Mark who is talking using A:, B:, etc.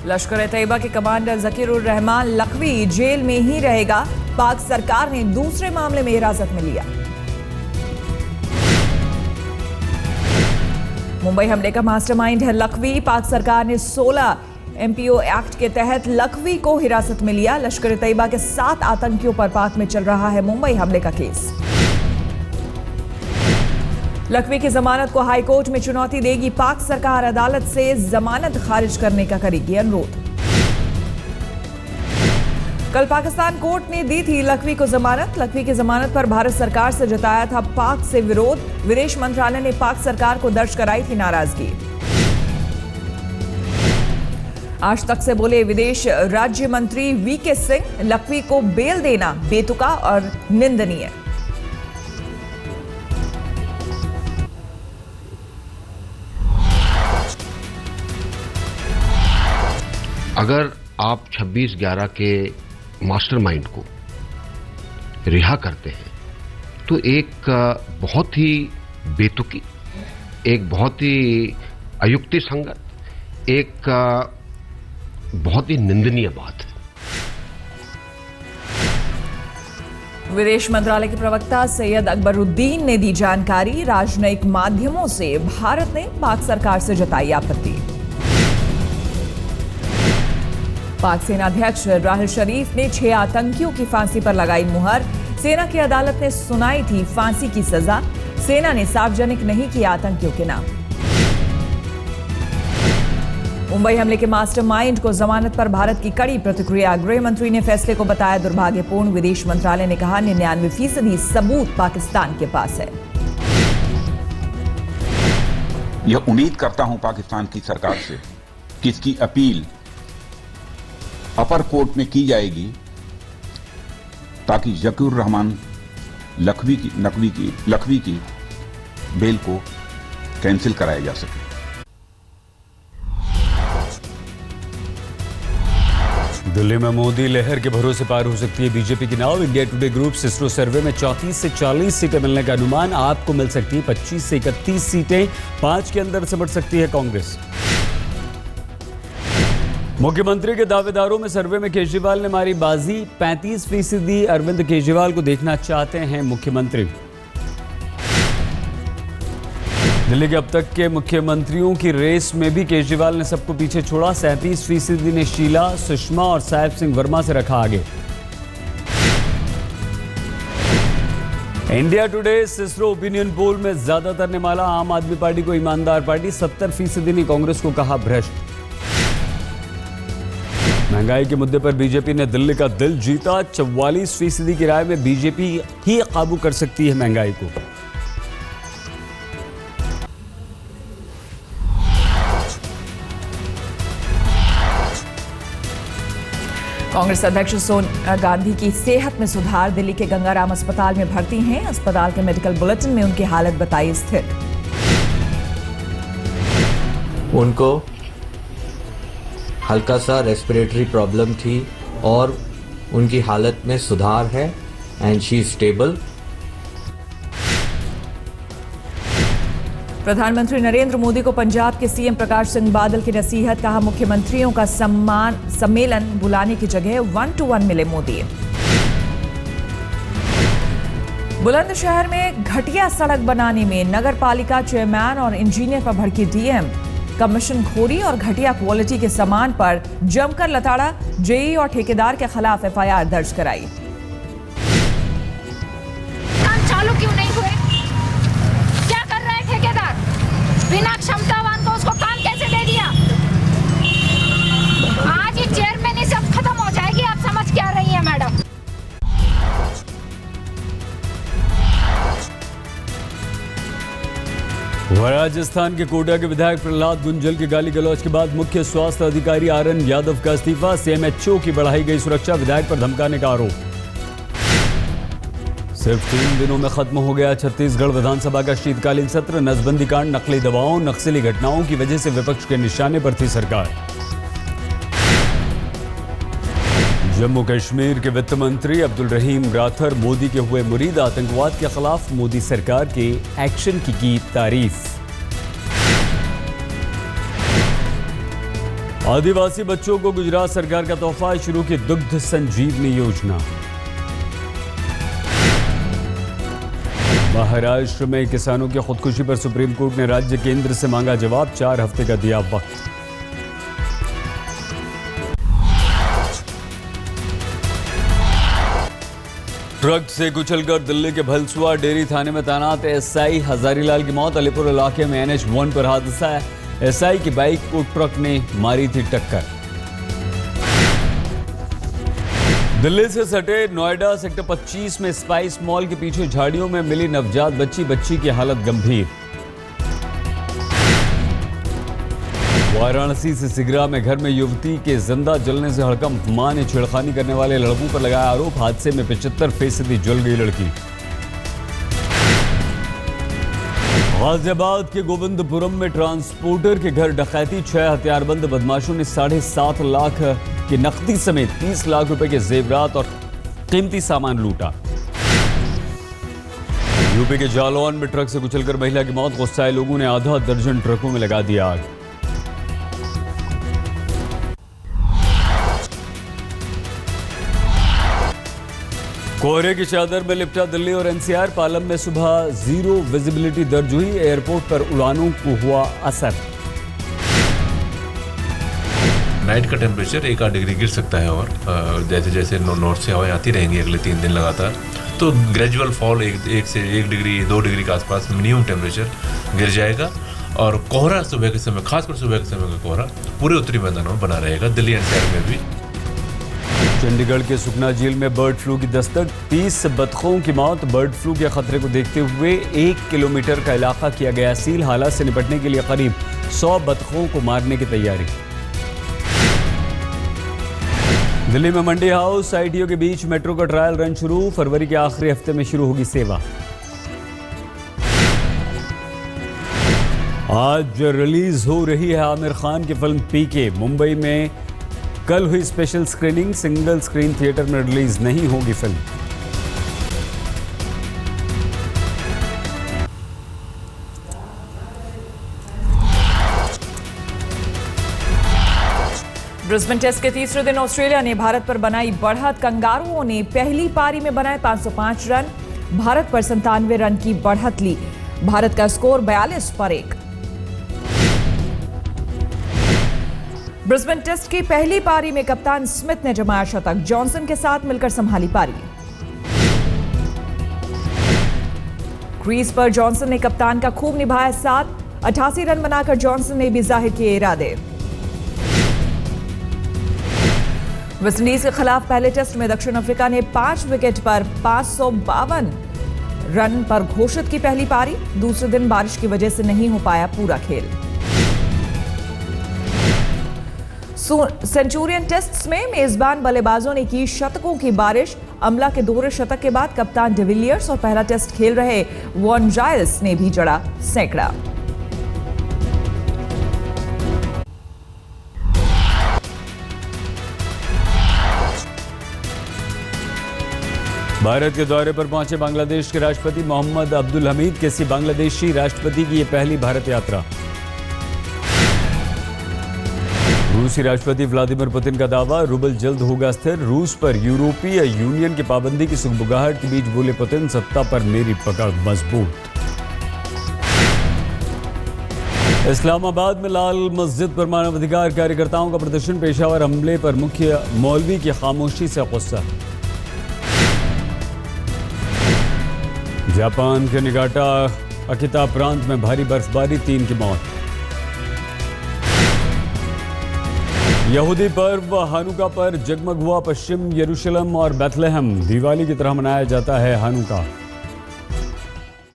A: लश्कर ए तैयबा के commander जकीरुर Rahman Lakhvi jail में ही रहेगा। पाक सरकार ने दूसरे मामले में हिरासत में लिया। मुंबई हमले का मास्टरमाइंड है लखवी। पाक सरकार ने 16 MPO एक्ट के तहत लखवी को हिरासत में लिया। लश्कर ए तैयबा के 7 आतंकियों पर पाक में चल रहा है मुंबई हमले का केस। लखवी की जमानत को हाईकोर्ट में चुनौती देगी पाक सरकार। अदालत से जमानत खारिज करने का करेगी अनुरोध। कल पाकिस्तान कोर्ट ने दी थी लखवी को जमानत। लखवी की जमानत पर भारत सरकार से जताया था पाक से विरोध। विदेश मंत्रालय ने पाक सरकार को दर्ज कराई थी नाराजगी। आज तक से बोले विदेश राज्य मंत्री VK सिंह, लखवी को बेल देना बेतुका और निंदनीय।
B: अगर आप 26/11 के मास्टरमाइंड को रिहा करते हैं तो एक बहुत ही बेतुकी, एक बहुत ही अयुक्ति संगत, एक बहुत ही निंदनीय बात है।
A: विदेश मंत्रालय के प्रवक्ता सैयद अकबरुद्दीन ने दी जानकारी। राजनयिक माध्यमों से भारत ने पाक सरकार से जताई आपत्ति। पाक सेना अध्यक्ष राहिल शरीफ ने 6 आतंकियों की फांसी पर लगाई मुहर। सेना की अदालत ने सुनाई थी फांसी की सजा। सेना ने सार्वजनिक नहीं किया आतंकियों के नाम। मुंबई हमले के मास्टरमाइंड को जमानत पर भारत की कड़ी प्रतिक्रिया। गृह मंत्री ने फैसले को बताया दुर्भाग्यपूर्ण। विदेश मंत्रालय ने कहा 99% सबूत पाकिस्तान के पास है।
C: यह उम्मीद करता हूं पाकिस्तान की सरकार से कि इसकी अपील अपर कोर्ट में की जाएगी ताकि जकीरुर रहमान लखवी की बेल को कैंसिल कराया जा सके।
D: दिल्ली में मोदी लहर के भरोसे पार हो सकती है बीजेपी की नाव। इंडिया टुडे ग्रुप सिस्रो सर्वे में 34 से 40 सीटें मिलने का अनुमान। आपको मिल सकती है 25 से 31 सीटें। 5 के अंदर सिमट सकती है कांग्रेस। मुख्यमंत्री के दावेदारों में सर्वे में केजरीवाल ने मारी बाजी। 35% अरविंद केजरीवाल को देखना चाहते हैं मुख्यमंत्री। दिल्ली के अब तक के मुख्यमंत्रियों की रेस में भी केजरीवाल ने सबको पीछे छोड़ा। 37% ने शीला, सुषमा और साहेब सिंह वर्मा से रखा आगे। इंडिया टुडे सिस्रो ओपिनियन पोल में ज्यादातर ने माला आम आदमी पार्टी को ईमानदार पार्टी। 70% ने कांग्रेस को कहा भ्रष्ट। महंगाई के मुद्दे पर बीजेपी ने दिल्ली का दिल जीता। 44% की राय में बीजेपी ही काबू कर सकती है महंगाई को।
A: कांग्रेस अध्यक्ष सोनिया गांधी की सेहत में सुधार। दिल्ली के गंगाराम अस्पताल में भर्ती हैं। अस्पताल के मेडिकल बुलेटिन में उनकी हालत बताई स्थिर।
E: उनको हल्का सा रेस्पिरेटरी प्रॉब्लम थी और उनकी हालत में सुधार है एंड शी इज स्टेबल।
A: प्रधानमंत्री नरेंद्र मोदी को पंजाब के CM प्रकाश सिंह बादल की नसीहत। कहा मुख्यमंत्रियों का सम्मेलन बुलाने की जगह 1-to-1 मिले मोदी। बुलंदशहर में घटिया सड़क बनाने में नगर पालिका चेयरमैन और इंजीनियर पर भड़की DM। कमीशन खोरी और घटिया क्वालिटी के सामान पर जमकर लताड़ा। JE और ठेकेदार के खिलाफ FIR दर्ज कराई।
F: काम चालू क्यों नहीं हुए? क्या कर रहे हैं ठेकेदार? बिना क्षमतावान को उसको काम कैसे दे दिया? आज ही चेयरमैन सब खत्म हो जाएगी। आप समझ क्या रही है मैडम?
D: राजस्थान के कोटा के विधायक प्रहलाद गुंजल की गाली गलौज के बाद मुख्य स्वास्थ्य अधिकारी RN यादव का इस्तीफा। CMHO की बढ़ाई गई सुरक्षा। विधायक पर धमकाने का आरोप। सिर्फ 3 दिनों में खत्म हो गया छत्तीसगढ़ विधानसभा का शीतकालीन सत्र। नसबंदी कांड, नकली दवाओं, नक्सली घटनाओं की वजह से विपक्ष के निशाने पर थी सरकार। जम्मू कश्मीर के वित्त मंत्री अब्दुल रहीम राठौर मोदी के हुए मुरीद। आतंकवाद के खिलाफ मोदी सरकार के एक्शन की तारीफ। आदिवासी बच्चों को गुजरात सरकार का तोहफा, शुरू की दुग्ध संजीवनी योजना। महाराष्ट्र में किसानों की खुदकुशी पर सुप्रीम कोर्ट ने राज्य केंद्र से मांगा जवाब, 4 हफ्ते का दिया वक्त। ट्रक से कुचलकर दिल्ली के भलसुआ डेयरी थाने में तैनात एसआई हजारीलाल की मौत। अलीपुर इलाके में NH1 पर हादसा है। एसआई की बाइक को ट्रक ने मारी थी टक्कर। दिल्ली से सटे नोएडा सेक्टर 25 में स्पाइस मॉल के पीछे झाड़ियों में मिली नवजात बच्ची की हालत गंभीर। वाराणसी से सिगरा में घर में युवती के जिंदा जलने से हड़कंप। मां ने छेड़खानी करने वाले लड़कों पर लगाया आरोप। हादसे में 75% जल गई लड़की। गाजियाबाद के गोविंदपुरम में ट्रांसपोर्टर के घर डकैती। 6 हथियारबंद बदमाशों ने 7.5 लाख की नकदी समेत 30 लाख रुपए के जेवरात और कीमती सामान लूटा। यूपी के जालौन में ट्रक से कुचलकर महिला की मौत। गुस्साए लोगों ने आधा दर्जन ट्रकों में लगा दिया आग। कोहरे की चादर में लिपटा दिल्ली और NCR। पालम में सुबह 0 विजिबिलिटी दर्ज हुई। एयरपोर्ट पर उड़ानों को हुआ असर।
G: नाइट का टेम्परेचर 1-8 डिग्री गिर सकता है और जैसे जैसे नॉर्थ से हवाएं आती रहेंगी अगले 3 दिन लगातार, तो ग्रेजुअल फॉल 1 से 1 डिग्री 2 डिग्री के आसपास मिनिमम टेम्परेचर गिर जाएगा। और कोहरा सुबह के समय, खासकर सुबह के समय का कोहरा पूरे उत्तरी मैदानों में बना रहेगा, दिल्ली NCR में भी।
D: चंडीगढ़ के सुखना झील में बर्ड फ्लू की दस्तक। 30 बतखों की मौत। बर्ड फ्लू के खतरे को देखते हुए 1 किलोमीटर का इलाका किया गया सील। हालात से निपटने के लिए करीब 100 बतखों को मारने की तैयारी। दिल्ली में मंडी हाउस ITO के बीच मेट्रो का ट्रायल रन शुरू। फरवरी के आखिरी हफ्ते में शुरू होगी सेवा। आज रिलीज हो रही है आमिर खान की फिल्म PK। मुंबई में कल हुई special screening. Single screen theatre में रिलीज नहीं होगी फिल्म।
A: ब्रिस्बेन टेस्ट के तीसरे दिन ऑस्ट्रेलिया ने भारत पर बनाई बढ़त। कंगारुओं ने पहली पारी में बनाए 505 रन। भारत पर 97 रन की बढ़त ली। भारत का स्कोर 42 पर 1। ब्रिस्बेन टेस्ट की पहली पारी में कप्तान स्मिथ ने जमाया शतक। जॉनसन के साथ मिलकर संभाली पारी। क्रीज पर जॉनसन ने कप्तान का खूब निभाया साथ। 88 रन बनाकर जॉनसन ने भी जाहिर किए इरादे। वेस्टइंडीज के खिलाफ पहले टेस्ट में दक्षिण अफ्रीका ने 5 विकेट पर 552 रन पर घोषित की पहली पारी। दूसरे दिन बारिश की वजह से नहीं हो पाया पूरा खेल। सेंचुरियन टेस्ट्स में मेजबान बल्लेबाजों ने की शतकों की बारिश। अमला के दोहरे शतक के बाद कप्तान डिविलियर्स और पहला टेस्ट खेल रहे वॉन जाइल्स ने भी जड़ा सैकड़ा।
D: भारत के दौरे पर पहुंचे बांग्लादेश के राष्ट्रपति मोहम्मद अब्दुल हमीद। किसी बांग्लादेशी राष्ट्रपति की यह पहली भारत यात्रा। रूसी राष्ट्रपति व्लादिमीर पुतिन का दावा, रूबल जल्द होगा स्थिर। रूस पर यूरोपीय यूनियन की पाबंदी की सुगबुगाहट के बीच बोले पुतिन, सत्ता पर मेरी पकड़ मजबूत। इस्लामाबाद में लाल मस्जिद पर मानवाधिकार कार्यकर्ताओं का प्रदर्शन। पेशावर हमले पर मुख्य मौलवी की खामोशी से गुस्सा। जापान के निगाटा अकिता प्रांत में भारी बर्फबारी, 3 की मौत। यहूदी पर्व हानुका पर जगमग हुआ पश्चिम यरूशलेम और बेथलेहम। दिवाली की तरह मनाया जाता है हानुका।